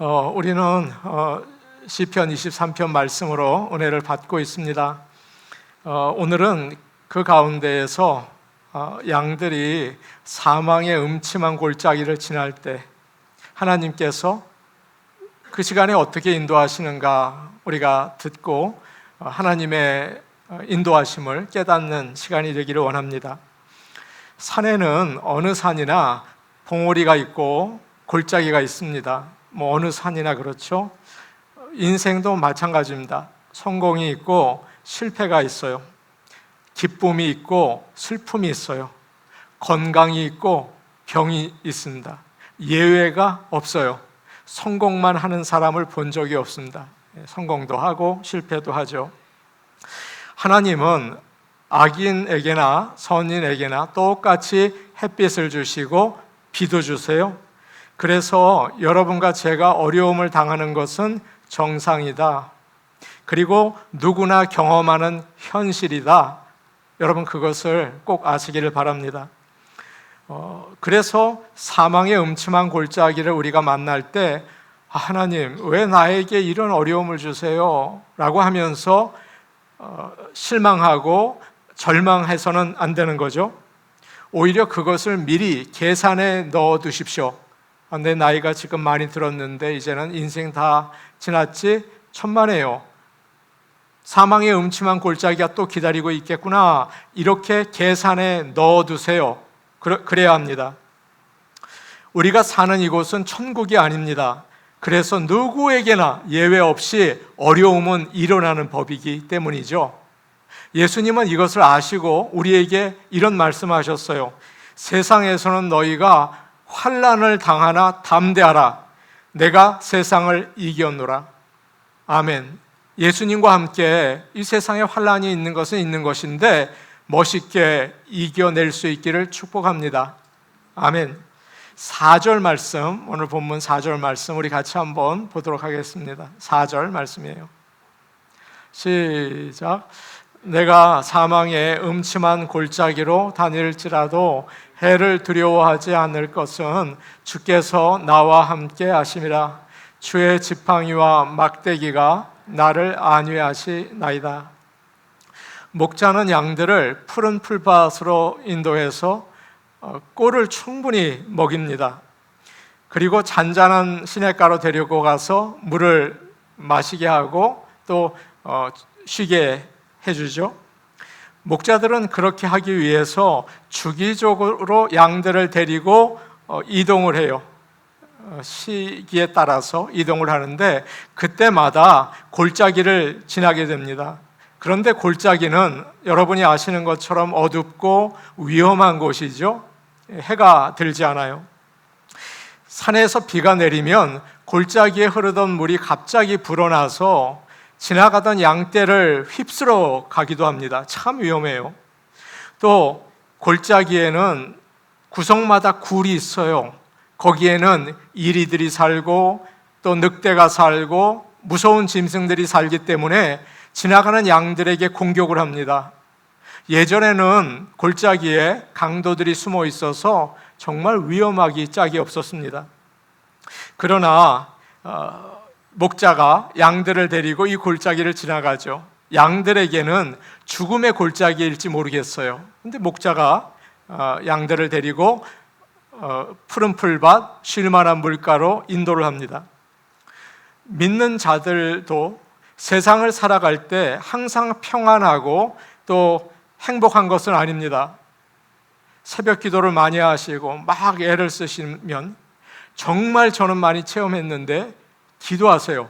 우리는 시편 23편 말씀으로 은혜를 받고 있습니다. 오늘은 그 가운데에서 양들이 사망의 음침한 골짜기를 지날 때 하나님께서 그 시간에 어떻게 인도하시는가 우리가 듣고 하나님의 인도하심을 깨닫는 시간이 되기를 원합니다. 산에는 어느 산이나 봉우리가 있고 골짜기가 있습니다. 어느 산이나 그렇죠. 인생도 마찬가지입니다. 성공이 있고 실패가 있어요. 기쁨이 있고 슬픔이 있어요. 건강이 있고 병이 있습니다. 예외가 없어요. 성공만 하는 사람을 본 적이 없습니다. 성공도 하고 실패도 하죠. 하나님은 악인에게나 선인에게나 똑같이 햇빛을 주시고 비도 주세요. 그래서 여러분과 제가 어려움을 당하는 것은 정상이다. 그리고 누구나 경험하는 현실이다. 여러분 그것을 꼭 아시기를 바랍니다. 그래서 사망의 음침한 골짜기를 우리가 만날 때 하나님 왜 나에게 이런 어려움을 주세요? 라고 하면서 실망하고 절망해서는 안 되는 거죠. 오히려 그것을 미리 계산에 넣어 두십시오. 내 나이가 지금 많이 들었는데 이제는 인생 다 지났지? 천만에요. 사망의 음침한 골짜기가 또 기다리고 있겠구나. 이렇게 계산에 넣어두세요. 그래야 합니다. 우리가 사는 이곳은 천국이 아닙니다. 그래서 누구에게나 예외 없이 어려움은 일어나는 법이기 때문이죠. 예수님은 이것을 아시고 우리에게 이런 말씀하셨어요. 세상에서는 너희가 환난을 당하나 담대하라. 내가 세상을 이겼노라. 아멘. 예수님과 함께 이 세상에 환난이 있는 것은 있는 것인데 멋있게 이겨낼 수 있기를 축복합니다. 아멘. 4절 말씀, 오늘 본문 4절 말씀 우리 같이 한번 보도록 하겠습니다. 4절 말씀이에요. 시작. 내가 사망의 음침한 골짜기로 다닐지라도 해를 두려워하지 않을 것은 주께서 나와 함께 하심이라. 주의 지팡이와 막대기가 나를 안위하시나이다. 목자는 양들을 푸른 풀밭으로 인도해서 꼴을 충분히 먹입니다. 그리고 잔잔한 시냇가로 데리고 가서 물을 마시게 하고 또 쉬게 해주죠. 목자들은 그렇게 하기 위해서 주기적으로 양들을 데리고 이동을 해요. 시기에 따라서 이동을 하는데 그때마다 골짜기를 지나게 됩니다. 그런데 골짜기는 여러분이 아시는 것처럼 어둡고 위험한 곳이죠. 해가 들지 않아요. 산에서 비가 내리면 골짜기에 흐르던 물이 갑자기 불어나서 지나가던 양떼를 휩쓸어 가기도 합니다. 참 위험해요. 또 골짜기에는 구석마다 굴이 있어요. 거기에는 이리들이 살고 또 늑대가 살고 무서운 짐승들이 살기 때문에 지나가는 양들에게 공격을 합니다. 예전에는 골짜기에 강도들이 숨어 있어서 정말 위험하기 짝이 없었습니다. 그러나 목자가 양들을 데리고 이 골짜기를 지나가죠. 양들에게는 죽음의 골짜기일지 모르겠어요. 근데 목자가 양들을 데리고 푸른 풀밭, 쉴만한 물가로 인도를 합니다. 믿는 자들도 세상을 살아갈 때 항상 평안하고 또 행복한 것은 아닙니다. 새벽 기도를 많이 하시고 막 애를 쓰시면 정말 저는 많이 체험했는데 기도하세요.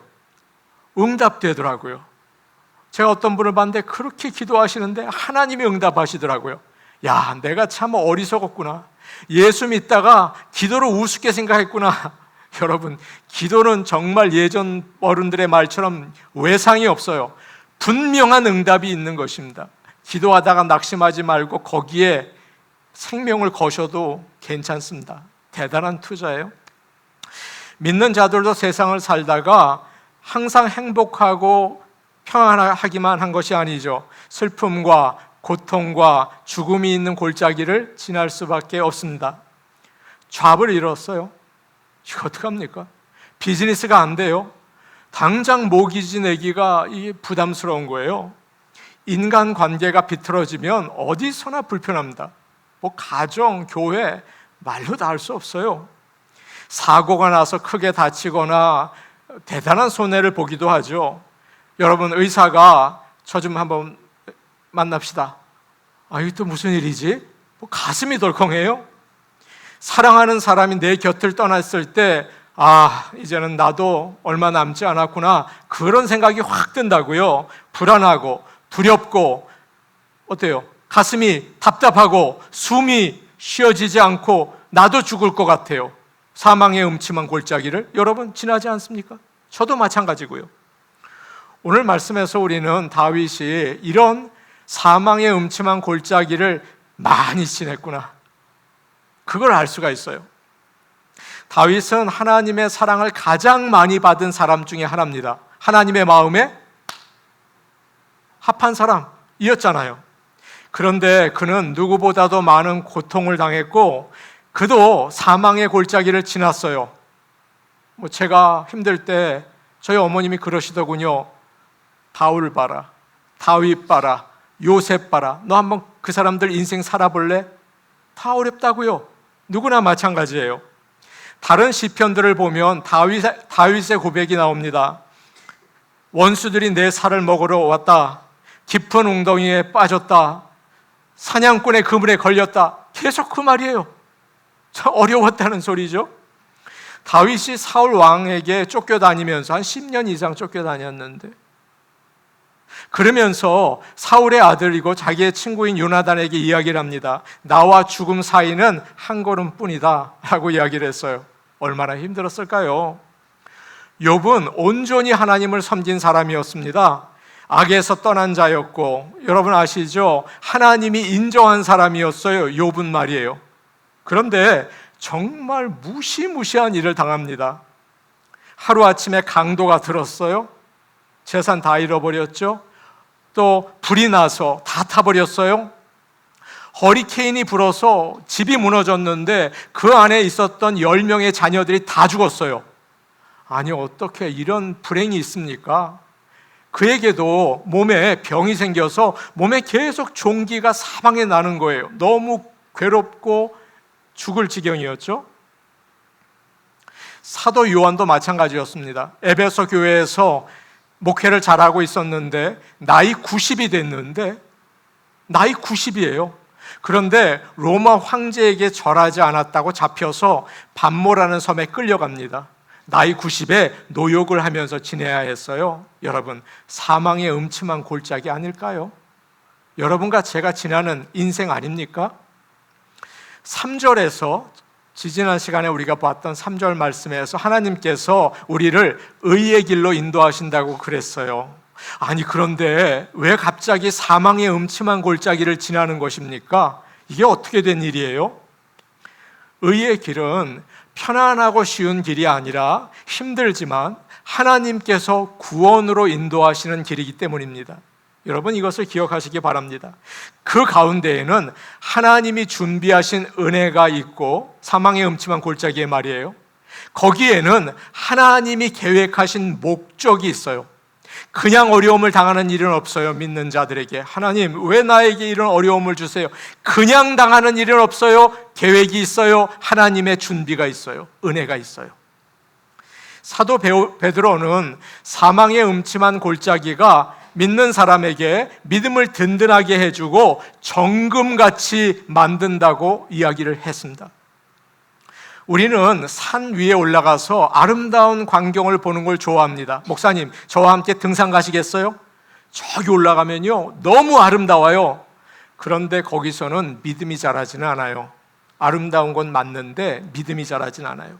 응답되더라고요. 제가 어떤 분을 봤는데 그렇게 기도하시는데 하나님이 응답하시더라고요. 야, 내가 참 어리석었구나. 예수 믿다가 기도를 우습게 생각했구나. 여러분, 기도는 정말 예전 어른들의 말처럼 외상이 없어요. 분명한 응답이 있는 것입니다. 기도하다가 낙심하지 말고 거기에 생명을 거셔도 괜찮습니다. 대단한 투자예요. 믿는 자들도 세상을 살다가 항상 행복하고 평안하기만 한 것이 아니죠. 슬픔과 고통과 죽음이 있는 골짜기를 지날 수밖에 없습니다. 잡을 잃었어요. 이거 어떡합니까? 비즈니스가 안 돼요. 당장 모기지 내기가 이게 부담스러운 거예요. 인간관계가 비틀어지면 어디서나 불편합니다. 뭐 가정, 교회 말로 다 할 수 없어요. 사고가 나서 크게 다치거나 대단한 손해를 보기도 하죠. 여러분, 의사가 저 좀 한번 만납시다. 이게 또 무슨 일이지? 뭐 가슴이 덜컹해요. 사랑하는 사람이 내 곁을 떠났을 때 이제는 나도 얼마 남지 않았구나, 그런 생각이 확 든다고요. 불안하고 두렵고, 어때요? 가슴이 답답하고 숨이 쉬어지지 않고 나도 죽을 것 같아요. 사망의 음침한 골짜기를 여러분 지나지 않습니까? 저도 마찬가지고요. 오늘 말씀에서 우리는 다윗이 이런 사망의 음침한 골짜기를 많이 지냈구나, 그걸 알 수가 있어요. 다윗은 하나님의 사랑을 가장 많이 받은 사람 중에 하나입니다. 하나님의 마음에 합한 사람이었잖아요. 그런데 그는 누구보다도 많은 고통을 당했고 그도 사망의 골짜기를 지났어요. 제가 힘들 때 저희 어머님이 그러시더군요. 바울 봐라, 다윗 봐라, 요셉 봐라, 너 한번 그 사람들 인생 살아볼래? 다 어렵다고요. 누구나 마찬가지예요. 다른 시편들을 보면 다윗의 고백이 나옵니다. 원수들이 내 살을 먹으러 왔다, 깊은 웅덩이에 빠졌다, 사냥꾼의 그물에 걸렸다, 계속 그 말이에요. 참 어려웠다는 소리죠. 다윗이 사울 왕에게 쫓겨다니면서 한 10년 이상 쫓겨다녔는데, 그러면서 사울의 아들이고 자기의 친구인 요나단에게 이야기를 합니다. 나와 죽음 사이는 한 걸음뿐이다 라고 이야기를 했어요. 얼마나 힘들었을까요? 욥은 온전히 하나님을 섬긴 사람이었습니다. 악에서 떠난 자였고, 여러분 아시죠? 하나님이 인정한 사람이었어요. 욥은 말이에요. 그런데 정말 무시무시한 일을 당합니다. 하루아침에 강도가 들었어요. 재산 다 잃어버렸죠. 또 불이 나서 다 타버렸어요. 허리케인이 불어서 집이 무너졌는데 그 안에 있었던 10명의 자녀들이 다 죽었어요. 아니, 어떻게 이런 불행이 있습니까? 그에게도 몸에 병이 생겨서 몸에 계속 종기가 사방에 나는 거예요. 너무 괴롭고 죽을 지경이었죠. 사도 요한도 마찬가지였습니다. 에베소 교회에서 목회를 잘하고 있었는데 나이 90이 됐는데, 나이 90이에요. 그런데 로마 황제에게 절하지 않았다고 잡혀서 밤모라는 섬에 끌려갑니다. 나이 90에 노역을 하면서 지내야 했어요. 여러분, 사망의 음침한 골짜기 아닐까요? 여러분과 제가 지나는 인생 아닙니까? 3절에서, 지지난 시간에 우리가 봤던 3절 말씀에서 하나님께서 우리를 의의 길로 인도하신다고 그랬어요. 아니, 그런데 왜 갑자기 사망의 음침한 골짜기를 지나는 것입니까? 이게 어떻게 된 일이에요? 의의 길은 편안하고 쉬운 길이 아니라 힘들지만 하나님께서 구원으로 인도하시는 길이기 때문입니다. 여러분, 이것을 기억하시기 바랍니다. 그 가운데에는 하나님이 준비하신 은혜가 있고, 사망의 음침한 골짜기에 말이에요, 거기에는 하나님이 계획하신 목적이 있어요. 그냥 어려움을 당하는 일은 없어요. 믿는 자들에게 하나님 왜 나에게 이런 어려움을 주세요? 그냥 당하는 일은 없어요. 계획이 있어요. 하나님의 준비가 있어요. 은혜가 있어요. 사도 베드로는 사망의 음침한 골짜기가 믿는 사람에게 믿음을 든든하게 해주고 정금같이 만든다고 이야기를 했습니다. 우리는 산 위에 올라가서 아름다운 광경을 보는 걸 좋아합니다. 목사님, 저와 함께 등산 가시겠어요? 저기 올라가면요, 너무 아름다워요. 그런데 거기서는 믿음이 자라지는 않아요. 아름다운 건 맞는데 믿음이 자라진 않아요.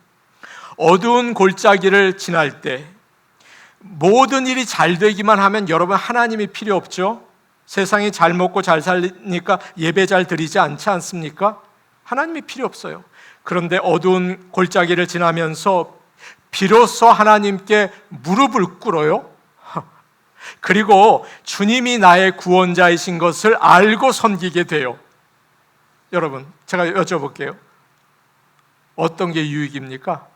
어두운 골짜기를 지날 때 모든 일이 잘 되기만 하면 여러분, 하나님이 필요 없죠? 세상이 잘 먹고 잘 살니까 예배 잘 드리지 않지 않습니까? 하나님이 필요 없어요. 그런데 어두운 골짜기를 지나면서 비로소 하나님께 무릎을 꿇어요. 그리고 주님이 나의 구원자이신 것을 알고 섬기게 돼요. 여러분, 제가 여쭤볼게요. 어떤 게 유익입니까?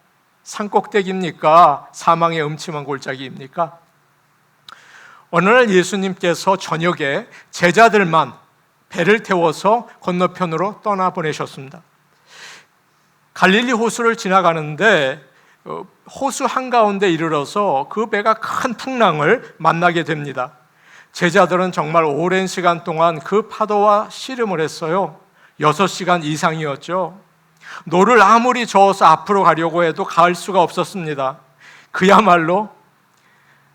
산꼭대기입니까? 사망의 음침한 골짜기입니까? 어느 날 예수님께서 저녁에 제자들만 배를 태워서 건너편으로 떠나보내셨습니다. 갈릴리 호수를 지나가는데 호수 한가운데 이르러서 그 배가 큰 풍랑을 만나게 됩니다. 제자들은 정말 오랜 시간 동안 그 파도와 씨름을 했어요. 6시간 이상이었죠. 노를 아무리 저어서 앞으로 가려고 해도 갈 수가 없었습니다. 그야말로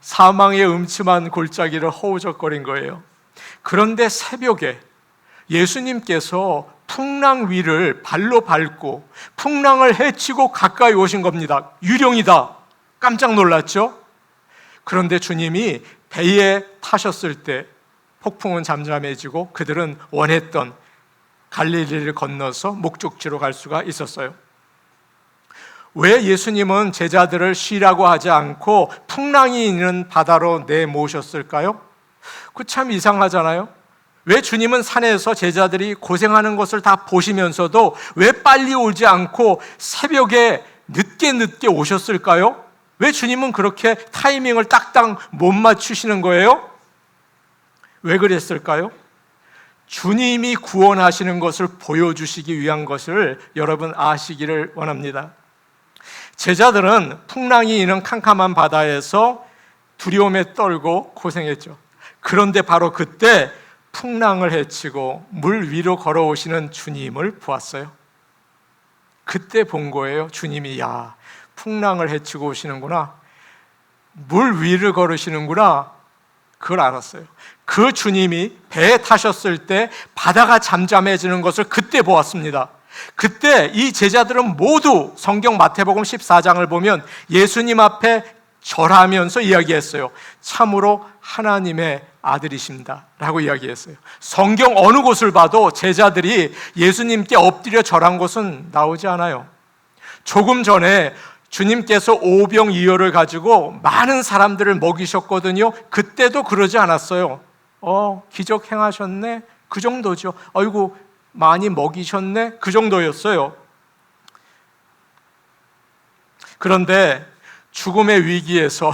사망의 음침한 골짜기를 허우적거린 거예요. 그런데 새벽에 예수님께서 풍랑 위를 발로 밟고 풍랑을 헤치고 가까이 오신 겁니다. 유령이다. 깜짝 놀랐죠? 그런데 주님이 배에 타셨을 때 폭풍은 잠잠해지고 그들은 원했던 갈릴리를 건너서 목적지로 갈 수가 있었어요. 왜 예수님은 제자들을 쉬라고 하지 않고 풍랑이 있는 바다로 내모셨을까요? 그 참 이상하잖아요. 왜 주님은 산에서 제자들이 고생하는 것을 다 보시면서도 왜 빨리 오지 않고 새벽에 늦게 오셨을까요? 왜 주님은 그렇게 타이밍을 딱딱 못 맞추시는 거예요? 왜 그랬을까요? 주님이 구원하시는 것을 보여주시기 위한 것을 여러분 아시기를 원합니다. 제자들은 풍랑이 있는 캄캄한 바다에서 두려움에 떨고 고생했죠. 그런데 바로 그때 풍랑을 헤치고 물 위로 걸어오시는 주님을 보았어요. 그때 본 거예요. 주님이 야, 풍랑을 헤치고 오시는구나. 물 위를 걸으시는구나. 그걸 알았어요. 그 주님이 배에 타셨을 때 바다가 잠잠해지는 것을 그때 보았습니다. 그때 이 제자들은 모두 성경 마태복음 14장을 보면 예수님 앞에 절하면서 이야기했어요. 참으로 하나님의 아들이십니다 라고 이야기했어요. 성경 어느 곳을 봐도 제자들이 예수님께 엎드려 절한 것은 나오지 않아요. 조금 전에 주님께서 오병이어를 가지고 많은 사람들을 먹이셨거든요. 그때도 그러지 않았어요. 기적 행하셨네? 그 정도죠. 아이고 많이 먹이셨네? 그 정도였어요. 그런데 죽음의 위기에서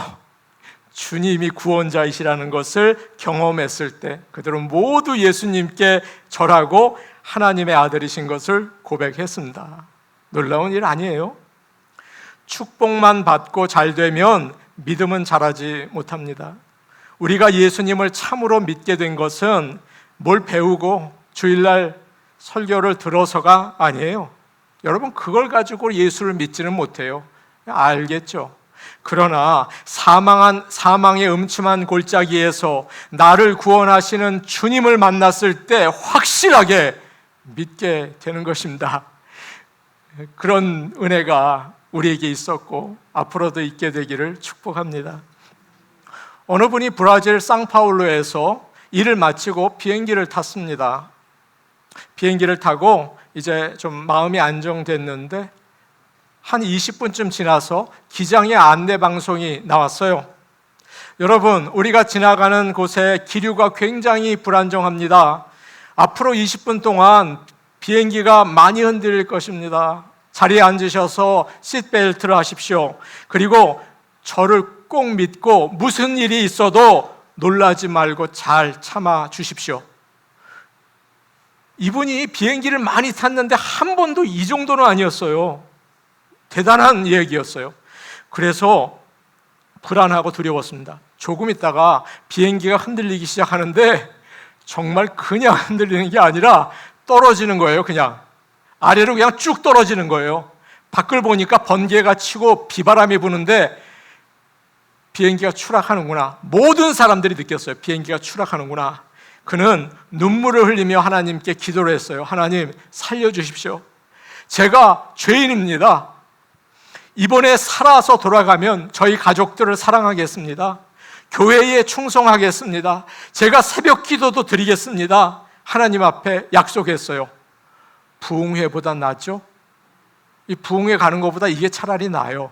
주님이 구원자이시라는 것을 경험했을 때 그들은 모두 예수님께 절하고 하나님의 아들이신 것을 고백했습니다. 놀라운 일 아니에요? 축복만 받고 잘 되면 믿음은 자라지 못합니다. 우리가 예수님을 참으로 믿게 된 것은 뭘 배우고 주일날 설교를 들어서가 아니에요. 여러분 그걸 가지고 예수를 믿지는 못해요. 알겠죠? 그러나 사망의 음침한 골짜기에서 나를 구원하시는 주님을 만났을 때 확실하게 믿게 되는 것입니다. 그런 은혜가 우리에게 있었고 앞으로도 있게 되기를 축복합니다. 어느 분이 브라질 상파울루에서 일을 마치고 비행기를 탔습니다. 비행기를 타고 이제 좀 마음이 안정됐는데 한 20분쯤 지나서 기장의 안내 방송이 나왔어요. 여러분, 우리가 지나가는 곳에 기류가 굉장히 불안정합니다. 앞으로 20분 동안 비행기가 많이 흔들릴 것입니다. 자리에 앉으셔서 시트벨트를 하십시오. 그리고 저를 꼭 믿고 무슨 일이 있어도 놀라지 말고 잘 참아 주십시오. 이분이 비행기를 많이 탔는데 한 번도 이 정도는 아니었어요. 대단한 얘기였어요. 그래서 불안하고 두려웠습니다. 조금 있다가 비행기가 흔들리기 시작하는데 정말 그냥 흔들리는 게 아니라 떨어지는 거예요. 그냥 아래로 그냥 쭉 떨어지는 거예요. 밖을 보니까 번개가 치고 비바람이 부는데 비행기가 추락하는구나. 모든 사람들이 느꼈어요. 비행기가 추락하는구나. 그는 눈물을 흘리며 하나님께 기도를 했어요. 하나님 살려주십시오. 제가 죄인입니다. 이번에 살아서 돌아가면 저희 가족들을 사랑하겠습니다. 교회에 충성하겠습니다. 제가 새벽 기도도 드리겠습니다. 하나님 앞에 약속했어요. 부흥회보다 낫죠? 이 부흥회 가는 것보다 이게 차라리 나아요.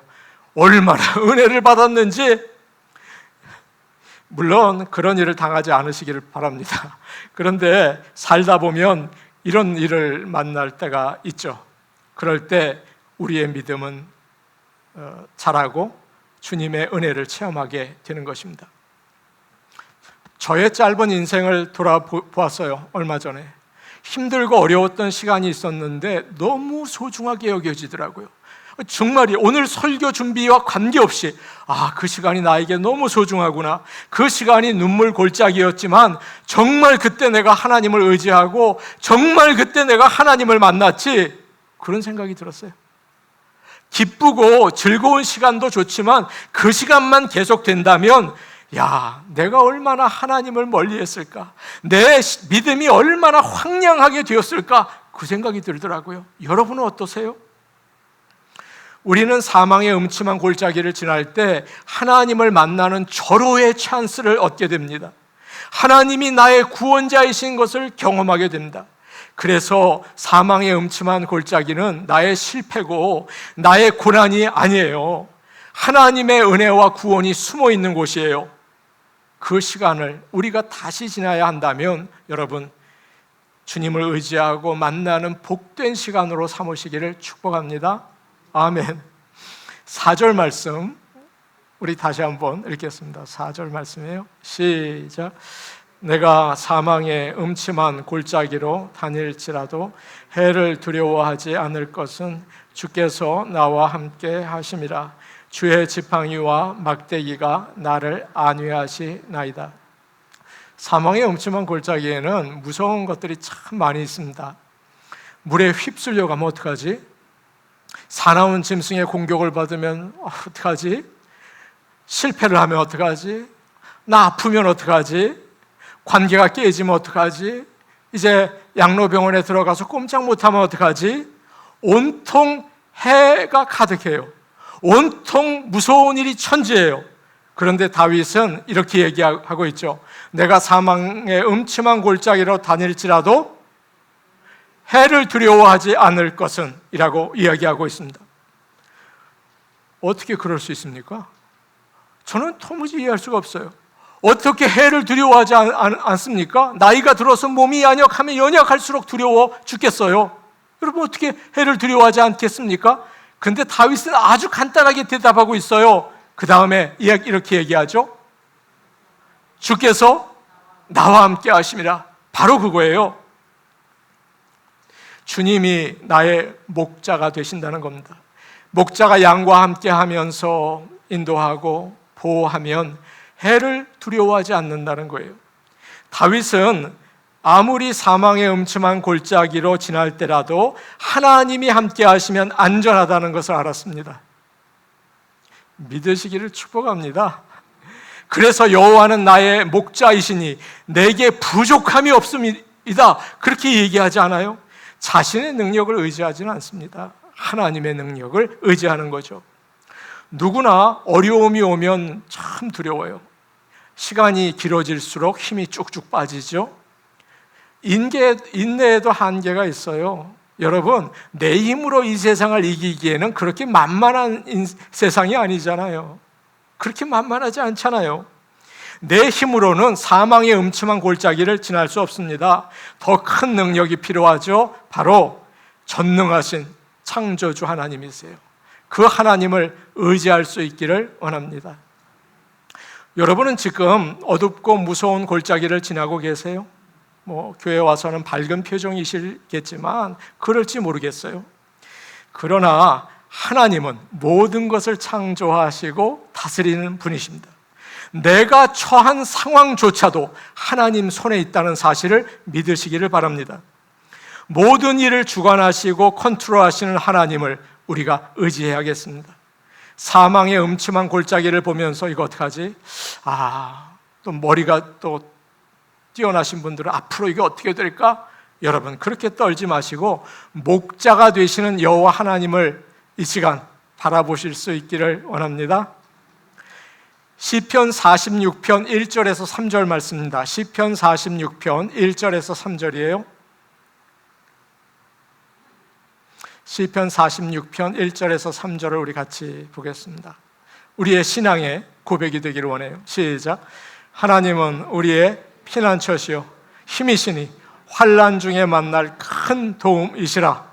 얼마나 은혜를 받았는지. 물론 그런 일을 당하지 않으시기를 바랍니다. 그런데 살다 보면 이런 일을 만날 때가 있죠. 그럴 때 우리의 믿음은 자라고 주님의 은혜를 체험하게 되는 것입니다. 저의 짧은 인생을 돌아보았어요. 얼마 전에 힘들고 어려웠던 시간이 있었는데 너무 소중하게 여겨지더라고요. 정말이 오늘 설교 준비와 관계없이 그 시간이 나에게 너무 소중하구나. 그 시간이 눈물 골짜기였지만 정말 그때 내가 하나님을 의지하고 정말 그때 내가 하나님을 만났지, 그런 생각이 들었어요. 기쁘고 즐거운 시간도 좋지만 그 시간만 계속된다면 내가 얼마나 하나님을 멀리했을까, 내 믿음이 얼마나 황량하게 되었을까, 그 생각이 들더라고요. 여러분은 어떠세요? 우리는 사망의 음침한 골짜기를 지날 때 하나님을 만나는 절호의 찬스를 얻게 됩니다. 하나님이 나의 구원자이신 것을 경험하게 됩니다. 그래서 사망의 음침한 골짜기는 나의 실패고 나의 고난이 아니에요. 하나님의 은혜와 구원이 숨어 있는 곳이에요. 그 시간을 우리가 다시 지나야 한다면 여러분, 주님을 의지하고 만나는 복된 시간으로 삼으시기를 축복합니다. 아멘. 4절 말씀 우리 다시 한번 읽겠습니다. 4절 말씀이에요. 시작. 내가 사망의 음침한 골짜기로 다닐지라도 해를 두려워하지 않을 것은 주께서 나와 함께 하심이라. 주의 지팡이와 막대기가 나를 안위하시나이다. 사망의 음침한 골짜기에는 무서운 것들이 참 많이 있습니다. 물에 휩쓸려 가면 어떡하지? 사나운 짐승의 공격을 받으면 어떡하지? 실패를 하면 어떡하지? 나 아프면 어떡하지? 관계가 깨지면 어떡하지? 이제 양로병원에 들어가서 꼼짝 못하면 어떡하지? 온통 해가 가득해요. 온통 무서운 일이 천지예요. 그런데 다윗은 이렇게 얘기하고 있죠. 내가 사망의 음침한 골짜기로 다닐지라도 해를 두려워하지 않을 것은 이라고 이야기하고 있습니다. 어떻게 그럴 수 있습니까? 저는 도무지 이해할 수가 없어요. 어떻게 해를 두려워하지 않습니까? 나이가 들어서 몸이 연약하면 연약할수록 두려워 죽겠어요. 여러분, 어떻게 해를 두려워하지 않겠습니까? 근데 다윗은 아주 간단하게 대답하고 있어요. 그 다음에 이렇게 얘기하죠. 주께서 나와 함께 하심이라. 바로 그거예요. 주님이 나의 목자가 되신다는 겁니다. 목자가 양과 함께 하면서 인도하고 보호하면 해를 두려워하지 않는다는 거예요. 다윗은 아무리 사망의 음침한 골짜기로 지날 때라도 하나님이 함께 하시면 안전하다는 것을 알았습니다. 믿으시기를 축복합니다. 그래서 여호와는 나의 목자이시니 내게 부족함이 없습니다. 그렇게 얘기하지 않아요? 자신의 능력을 의지하지는 않습니다. 하나님의 능력을 의지하는 거죠. 누구나 어려움이 오면 참 두려워요. 시간이 길어질수록 힘이 쭉쭉 빠지죠. 인내에도 한계가 있어요. 여러분, 내 힘으로 이 세상을 이기기에는 그렇게 만만한 세상이 아니잖아요. 그렇게 만만하지 않잖아요. 내 힘으로는 사망의 음침한 골짜기를 지날 수 없습니다. 더 큰 능력이 필요하죠. 바로 전능하신 창조주 하나님이세요. 그 하나님을 의지할 수 있기를 원합니다. 여러분은 지금 어둡고 무서운 골짜기를 지나고 계세요? 교회 와서는 밝은 표정이시겠지만 그럴지 모르겠어요. 그러나 하나님은 모든 것을 창조하시고 다스리는 분이십니다. 내가 처한 상황조차도 하나님 손에 있다는 사실을 믿으시기를 바랍니다. 모든 일을 주관하시고 컨트롤하시는 하나님을 우리가 의지해야겠습니다. 사망의 음침한 골짜기를 보면서 이거 어떡하지? 또 머리가 또 뛰어나신 분들은 앞으로 이게 어떻게 될까? 여러분, 그렇게 떨지 마시고 목자가 되시는 여호와 하나님을 이 시간 바라보실 수 있기를 원합니다. 시편 46편 1절에서 3절 말씀입니다. 시편 46편 1절에서 3절이에요. 시편 46편 1절에서 3절을 우리 같이 보겠습니다. 우리의 신앙의 고백이 되기를 원해요. 시작. 하나님은 우리의 피난처시요 힘이시니 환난 중에 만날 큰 도움이시라.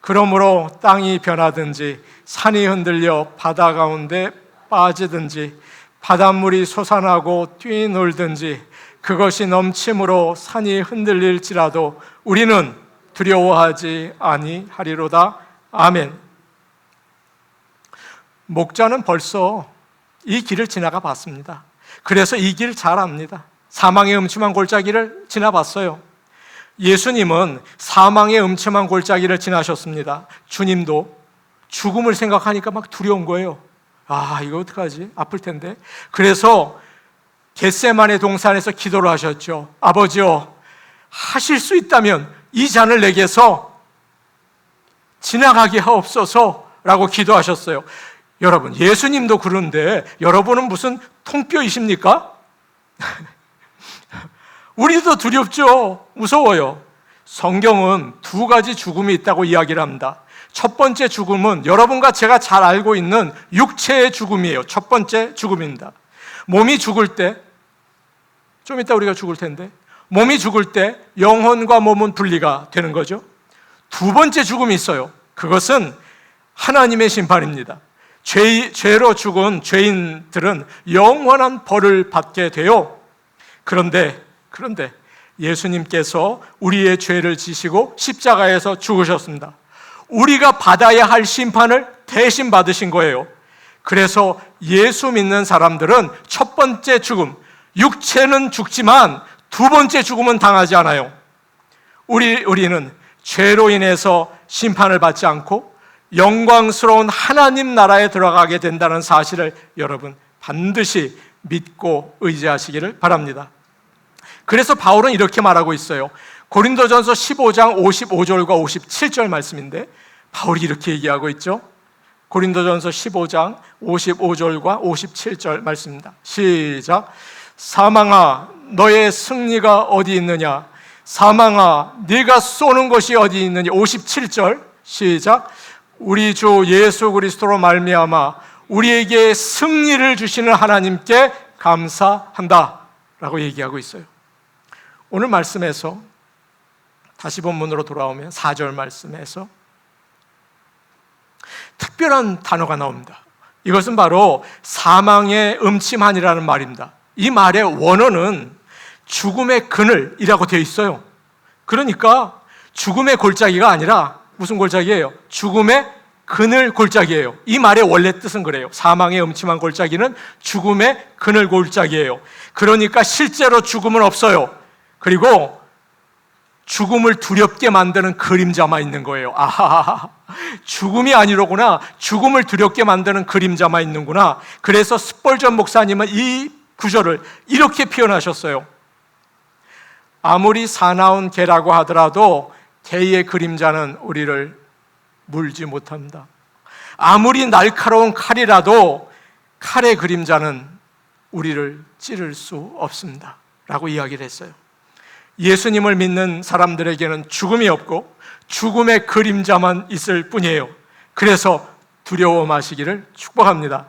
그러므로 땅이 변하든지 산이 흔들려 바다 가운데 빠지든지 바닷물이 솟아나고 뛰놀든지 그것이 넘침으로 산이 흔들릴지라도 우리는 두려워하지 아니하리로다. 아멘. 목자는 벌써 이 길을 지나가 봤습니다. 그래서 이 길 잘 압니다. 사망의 음침한 골짜기를 지나봤어요. 예수님은 사망의 음침한 골짜기를 지나셨습니다. 주님도 죽음을 생각하니까 막 두려운 거예요. 아, 이거 어떡하지? 아플 텐데. 그래서 겟세마네 동산에서 기도를 하셨죠. 아버지요, 하실 수 있다면 이 잔을 내게서 지나가게 하옵소서라고 기도하셨어요. 여러분, 예수님도 그런데 여러분은 무슨 통뼈이십니까? 우리도 두렵죠. 무서워요. 성경은 두 가지 죽음이 있다고 이야기를 합니다. 첫 번째 죽음은 여러분과 제가 잘 알고 있는 육체의 죽음이에요. 첫 번째 죽음입니다. 몸이 죽을 때, 좀 이따 우리가 죽을 텐데, 몸이 죽을 때 영혼과 몸은 분리가 되는 거죠. 두 번째 죽음이 있어요. 그것은 하나님의 심판입니다. 죄로 죽은 죄인들은 영원한 벌을 받게 돼요. 그런데 예수님께서 우리의 죄를 지시고 십자가에서 죽으셨습니다. 우리가 받아야 할 심판을 대신 받으신 거예요. 그래서 예수 믿는 사람들은 첫 번째 죽음, 육체는 죽지만 두 번째 죽음은 당하지 않아요. 우리는 죄로 인해서 심판을 받지 않고 영광스러운 하나님 나라에 들어가게 된다는 사실을 여러분 반드시 믿고 의지하시기를 바랍니다. 그래서 바울은 이렇게 말하고 있어요. 고린도전서 15장 55절과 57절 말씀인데 바울이 이렇게 얘기하고 있죠. 고린도전서 15장 55절과 57절 말씀입니다. 시작. 사망아, 너의 승리가 어디 있느냐? 사망아, 네가 쏘는 것이 어디 있느냐? 57절 시작. 우리 주 예수 그리스도로 말미암아 우리에게 승리를 주시는 하나님께 감사한다 라고 얘기하고 있어요. 오늘 말씀에서 다시 본문으로 돌아오면 4절 말씀에서 특별한 단어가 나옵니다. 이것은 바로 사망의 음침한이라는 말입니다. 이 말의 원어는 죽음의 그늘이라고 되어 있어요. 그러니까 죽음의 골짜기가 아니라 무슨 골짜기예요? 죽음의 그늘 골짜기예요. 이 말의 원래 뜻은 그래요. 사망의 음침한 골짜기는 죽음의 그늘 골짜기예요. 그러니까 실제로 죽음은 없어요. 그리고 죽음을 두렵게 만드는 그림자만 있는 거예요. 아하, 죽음이 아니로구나. 죽음을 두렵게 만드는 그림자만 있는구나. 그래서 스펄전 목사님은 이 구절을 이렇게 표현하셨어요. 아무리 사나운 개라고 하더라도 개의 그림자는 우리를 물지 못합니다. 아무리 날카로운 칼이라도 칼의 그림자는 우리를 찌를 수 없습니다 라고 이야기를 했어요. 예수님을 믿는 사람들에게는 죽음이 없고 죽음의 그림자만 있을 뿐이에요. 그래서 두려워 마시기를 축복합니다.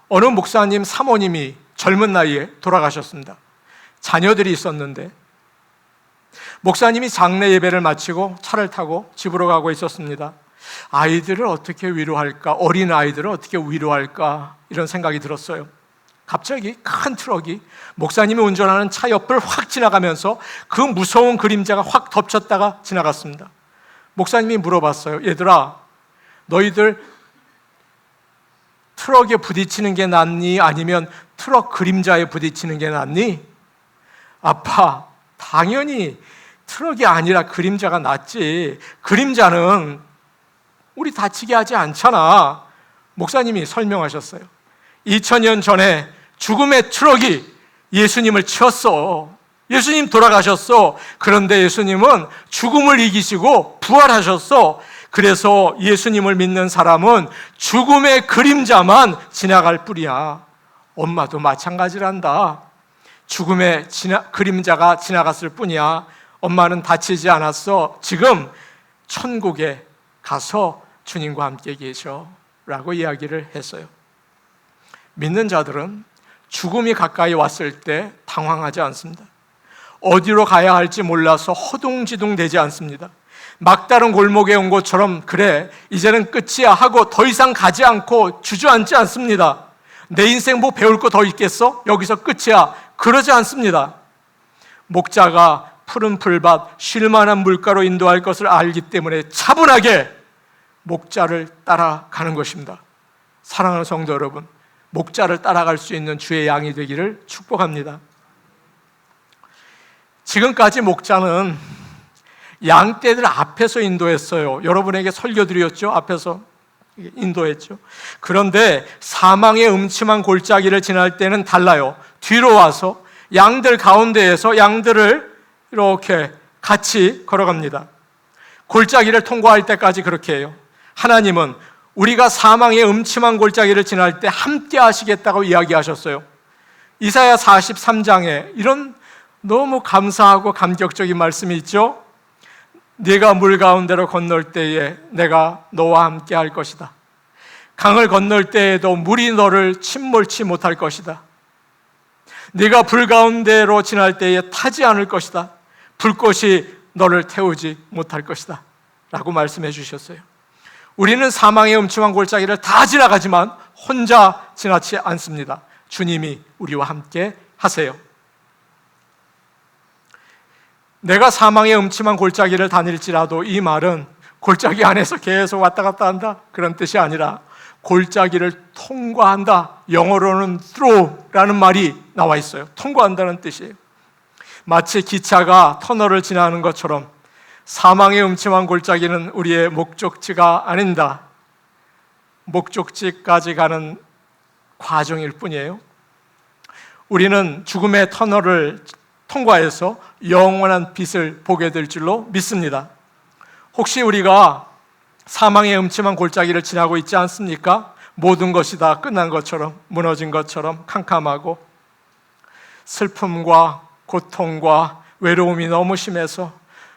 어느 목사님 사모님이 젊은 나이에 돌아가셨습니다. 자녀들이 있었는데 목사님이 장례 예배를 마치고 차를 타고 집으로 가고 있었습니다. 아이들을 어떻게 위로할까? 어린 아이들을 어떻게 위로할까? 이런 생각이 들었어요. 갑자기 큰 트럭이 목사님이 운전하는 차 옆을 확 지나가면서 그 무서운 그림자가 확 덮쳤다가 지나갔습니다. 목사님이 물어봤어요. 얘들아, 너희들 트럭에 부딪히는 게 낫니? 아니면 트럭 그림자에 부딪히는 게 낫니? 아빠, 당연히 트럭이 아니라 그림자가 낫지. 그림자는 우리 다치게 하지 않잖아. 목사님이 설명하셨어요. 2000년 전에 죽음의 트럭이 예수님을 치었어. 예수님 돌아가셨어. 그런데 예수님은 죽음을 이기시고 부활하셨어. 그래서 예수님을 믿는 사람은 죽음의 그림자만 지나갈 뿐이야. 엄마도 마찬가지란다. 죽음의 그림자가 지나갔을 뿐이야. 엄마는 다치지 않았어. 지금 천국에 가서 주님과 함께 계셔 라고 이야기를 했어요. 믿는 자들은 죽음이 가까이 왔을 때 당황하지 않습니다. 어디로 가야 할지 몰라서 허둥지둥 되지 않습니다. 막다른 골목에 온 것처럼 그래 이제는 끝이야 하고 더 이상 가지 않고 주저앉지 않습니다. 내 인생 뭐 배울 거 더 있겠어? 여기서 끝이야. 그러지 않습니다. 목자가 푸른 풀밭 쉴 만한 물가로 인도할 것을 알기 때문에 차분하게 목자를 따라가는 것입니다. 사랑하는 성도 여러분, 목자를 따라갈 수 있는 주의 양이 되기를 축복합니다. 지금까지 목자는 양떼들 앞에서 인도했어요. 여러분에게 설교드렸죠? 앞에서 인도했죠. 그런데 사망의 음침한 골짜기를 지날 때는 달라요. 뒤로 와서 양들 가운데에서 양들을 이렇게 같이 걸어갑니다. 골짜기를 통과할 때까지 그렇게 해요. 하나님은 우리가 사망의 음침한 골짜기를 지날 때 함께 하시겠다고 이야기하셨어요. 이사야 43장에 이런 너무 감사하고 감격적인 말씀이 있죠. 네가 물 가운데로 건널 때에 내가 너와 함께 할 것이다. 강을 건널 때에도 물이 너를 침몰치 못할 것이다. 네가 불 가운데로 지날 때에 타지 않을 것이다. 불꽃이 너를 태우지 못할 것이다 라고 말씀해 주셨어요. 우리는 사망의 음침한 골짜기를 다 지나가지만 혼자 지나치 않습니다. 주님이 우리와 함께 하세요. 내가 사망의 음침한 골짜기를 다닐지라도 이 말은 골짜기 안에서 계속 왔다 갔다 한다 그런 뜻이 아니라 골짜기를 통과한다. 영어로는 through라는 말이 나와 있어요. 통과한다는 뜻이에요. 마치 기차가 터널을 지나는 것처럼 사망의 음침한 골짜기는 우리의 목적지가 아닌다. 목적지까지 가는 과정일 뿐이에요. 우리는 죽음의 터널을 통과해서 영원한 빛을 보게 될 줄로 믿습니다. 혹시 우리가 사망의 음침한 골짜기를 지나고 있지 않습니까? 모든 것이 다 끝난 것처럼, 무너진 것처럼 캄캄하고 슬픔과 고통과 외로움이 너무 심해서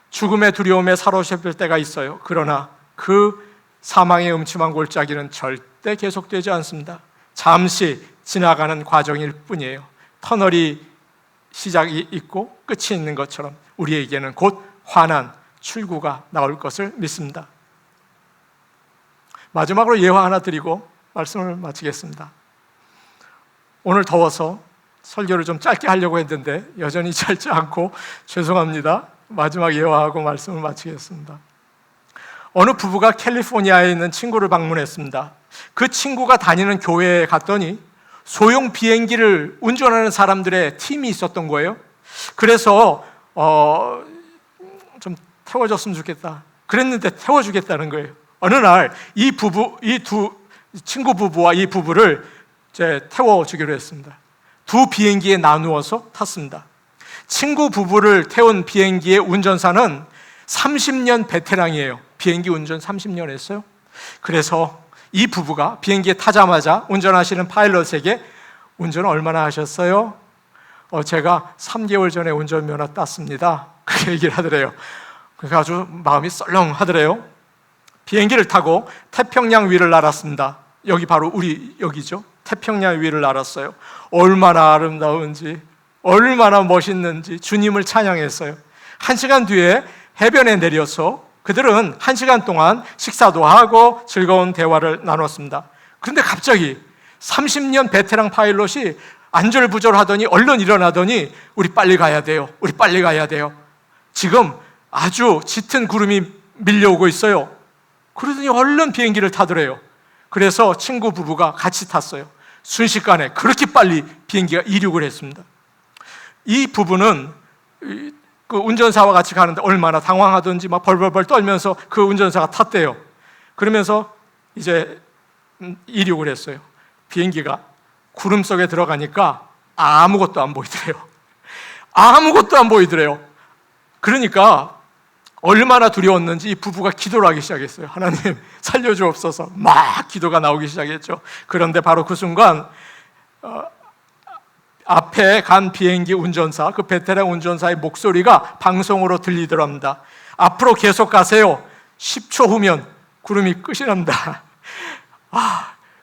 죽음의 두려움에 사로잡힐 때가 있어요. 그러나 그 사망의 음침한 골짜기는 절대 계속되지 않습니다. 잠시 지나가는 과정일 뿐이에요. 터널이 시작이 있고 끝이 있는 것처럼 우리에게는 곧 환한 출구가 나올 것을 믿습니다. 마지막으로 예화 하나 드리고 말씀을 마치겠습니다. 오늘 더워서 설교를 좀 짧게 하려고 했는데 여전히 짧지 않고 죄송합니다. 마지막 예화하고 말씀을 마치겠습니다. 어느 부부가 캘리포니아에 있는 친구를 방문했습니다. 그 친구가 다니는 교회에 갔더니 소형 비행기를 운전하는 사람들의 팀이 있었던 거예요. 그래서 좀 태워줬으면 좋겠다. 그랬는데 태워주겠다는 거예요. 어느 날 이 두 친구 부부와 이 부부를 태워주기로 했습니다. 두 비행기에 나누어서 탔습니다. 친구 부부를 태운 비행기의 운전사는 30년 베테랑이에요. 비행기 운전 30년 했어요. 그래서 이 부부가 비행기에 타자마자 운전하시는 파일럿에게 운전 얼마나 하셨어요? 제가 3개월 전에 운전면허 땄습니다. 그렇게 얘기를 하더래요. 그러니까 아주 마음이 썰렁하더래요. 비행기를 타고 태평양 위를 날았습니다. 여기 바로 우리 여기죠. 태평양 위를 날았어요. 얼마나 아름다운지, 얼마나 멋있는지 주님을 찬양했어요. 1시간 뒤에 해변에 내려서 그들은 1시간 동안 식사도 하고 즐거운 대화를 나눴습니다. 그런데 갑자기 30년 베테랑 파일럿이 안절부절하더니 얼른 일어나더니 우리 빨리 가야 돼요. 우리 빨리 가야 돼요. 지금 아주 짙은 구름이 밀려오고 있어요. 그러더니 얼른 비행기를 타더래요. 그래서 친구 부부가 같이 탔어요. 순식간에 그렇게 빨리 비행기가 이륙을 했습니다. 이 부부는 그 운전사와 같이 가는데 얼마나 당황하던지 막 벌벌벌 떨면서 그 운전사가 탔대요. 그러면서 이제 이륙을 했어요. 비행기가 구름 속에 들어가니까 아무것도 안 보이더래요. 아무것도 안 보이더래요. 그러니까 얼마나 두려웠는지 이 부부가 기도를 하기 시작했어요. 하나님 살려주옵소서. 막 기도가 나오기 시작했죠. 그런데 바로 그 순간 앞에 간 비행기 운전사, 그 베테랑 운전사의 목소리가 방송으로 들리더랍니다. 앞으로 계속 가세요. 10초 후면 구름이 끝이 납니다.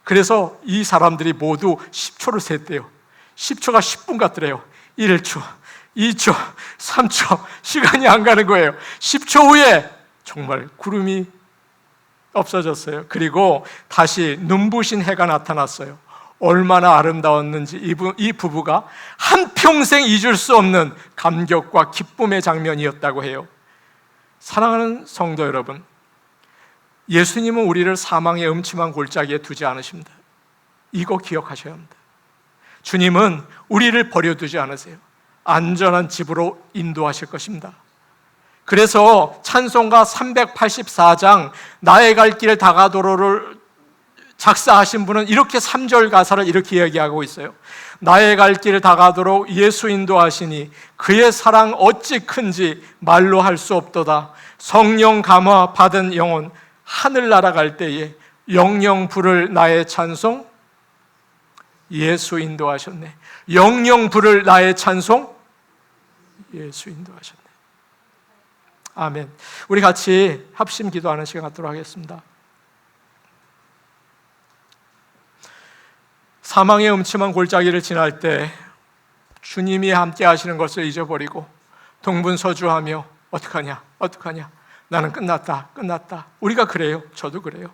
그래서 이 사람들이 모두 10초를 셌대요. 10초가 10분 같더래요. 1초, 2초, 3초 시간이 안 가는 거예요. 10초 후에 정말 구름이 없어졌어요. 그리고 다시 눈부신 해가 나타났어요. 얼마나 아름다웠는지 이 부부가 한평생 잊을 수 없는 감격과 기쁨의 장면이었다고 해요. 사랑하는 성도 여러분, 예수님은 우리를 사망의 음침한 골짜기에 두지 않으십니다. 이거 기억하셔야 합니다. 주님은 우리를 버려두지 않으세요. 안전한 집으로 인도하실 것입니다. 그래서 찬송가 384장 나의 갈 길 다가도로를 작사하신 분은 이렇게 3절 가사를 이렇게 이야기하고 있어요. 나의 갈 길 다가도록 예수 인도하시니 그의 사랑 어찌 큰지 말로 할 수 없도다. 성령 감화 받은 영혼 하늘 날아갈 때에 영영 부를 나의 찬송. 예수 인도하셨네. 영영 부를 나의 찬송. 예수 인도하셨네. 아멘. 우리 같이 합심 기도하는 시간 갖도록 하겠습니다. 사망의 음침한 골짜기를 지날 때 주님이 함께 하시는 것을 잊어버리고 동분서주하며 어떡하냐 나는 끝났다 우리가 그래요. 저도 그래요.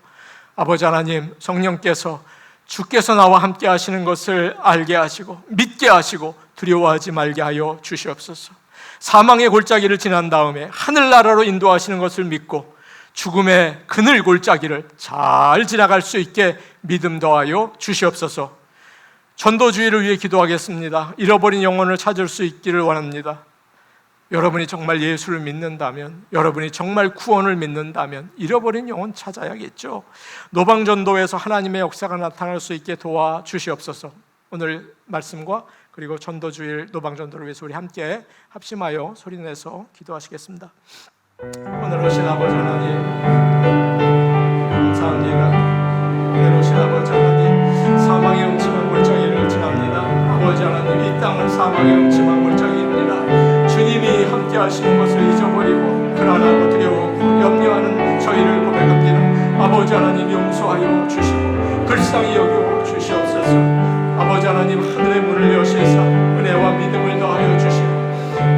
아버지 하나님, 성령께서 주께서 나와 함께 하시는 것을 알게 하시고 믿게 하시고 두려워하지 말게 하여 주시옵소서. 사망의 골짜기를 지난 다음에 하늘나라로 인도하시는 것을 믿고 죽음의 그늘 골짜기를 잘 지나갈 수 있게 믿음 더하여 주시옵소서. 전도주의를 위해 기도하겠습니다. 잃어버린 영혼을 찾을 수 있기를 원합니다. 여러분이 정말 예수를 믿는다면, 여러분이 정말 구원을 믿는다면 잃어버린 영혼 찾아야겠죠. 노방전도에서 하나님의 역사가 나타날 수 있게 도와주시옵소서. 오늘 말씀과 그리고 전도주일 노방전도를 위해서 우리 함께 합심하여 소리내서 기도하시겠습니다. 오늘 오신 아버지 하나님 감사합니다. 오늘 오신 아버지 하나님, 사망의 음침한 골짜기를 지납니다. 아버지 하나님, 이 땅은 사망의 음침한 골짜기입니다. 주님이 함께 하시는 것을 잊어버리고 불안하고 두려워하고 염려하는 저희를 고백합니다. 아버지 하나님, 용서하여 주시고 불쌍히 여겨 주시옵소서. 아버지 하나님, 하늘의 문을 여시사 은혜와 믿음을 더하여 주시고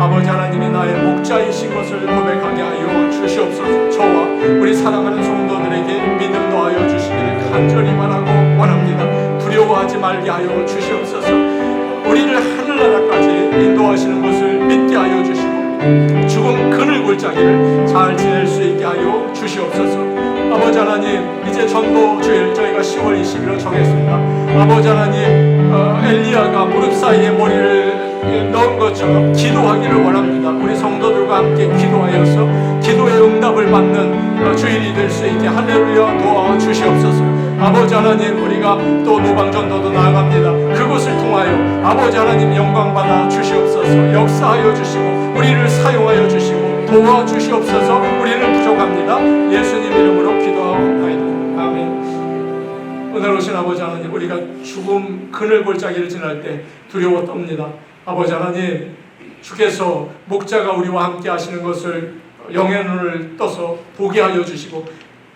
아버지 하나님이 나의 목자이신 것을 고백하게 하여 주시옵소서. 저와 우리 사랑하는 성도들에게 믿음 더하여 주시기를 간절히 바라고 원합니다. 두려워하지 말게 하여 주시옵소서. 우리를 하늘나라까지 인도하시는 것을 믿게 하여 주시고 죽음 그늘 골짜기를 잘 지낼 수 있게 하여 주시옵소서. 아버지 하나님, 이제 전도주일 저희가 10월 20일로 정했습니다. 아버지 하나님, 엘리야가 무릎 사이에 머리를 넣은 것처럼 기도하기를 원합니다. 우리 성도들과 함께 기도하여서 기도의 응답을 받는 주일이 될 수 있게 할렐루야 도와주시옵소서. 아버지 하나님, 우리가 또 노방전도도 나아갑니다. 그곳을 통하여 아버지 하나님 영광 받아 주시옵소서. 역사하여 주시고 우리를 사용하여 주시고 도와주시옵소서. 우리는 부족합니다. 예수님 이름으로 기도하옵나이다. 아멘. 오늘 오신 아버지 하나님, 우리가 죽음 그늘 골짜기를 지날 때 두려워 떱니다. 아버지 하나님, 주께서 목자가 우리와 함께 하시는 것을 영의 눈을 떠서 보게 하여 주시고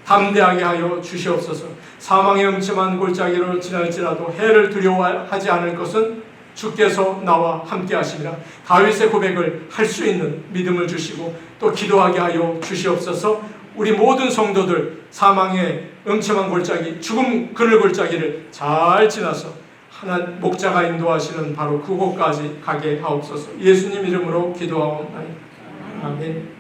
담대하게 하여 주시옵소서. 사망의 음침한 골짜기를 지날지라도 해를 두려워하지 않을 것은 주께서 나와 함께 하시리라. 다윗의 고백을 할 수 있는 믿음을 주시고 또 기도하게 하여 주시옵소서. 우리 모든 성도들 사망의 음침한 골짜기, 죽음 그늘 골짜기를 잘 지나서 하나 목자가 인도하시는 바로 그곳까지 가게 하옵소서. 예수님 이름으로 기도하옵나이다. 아멘.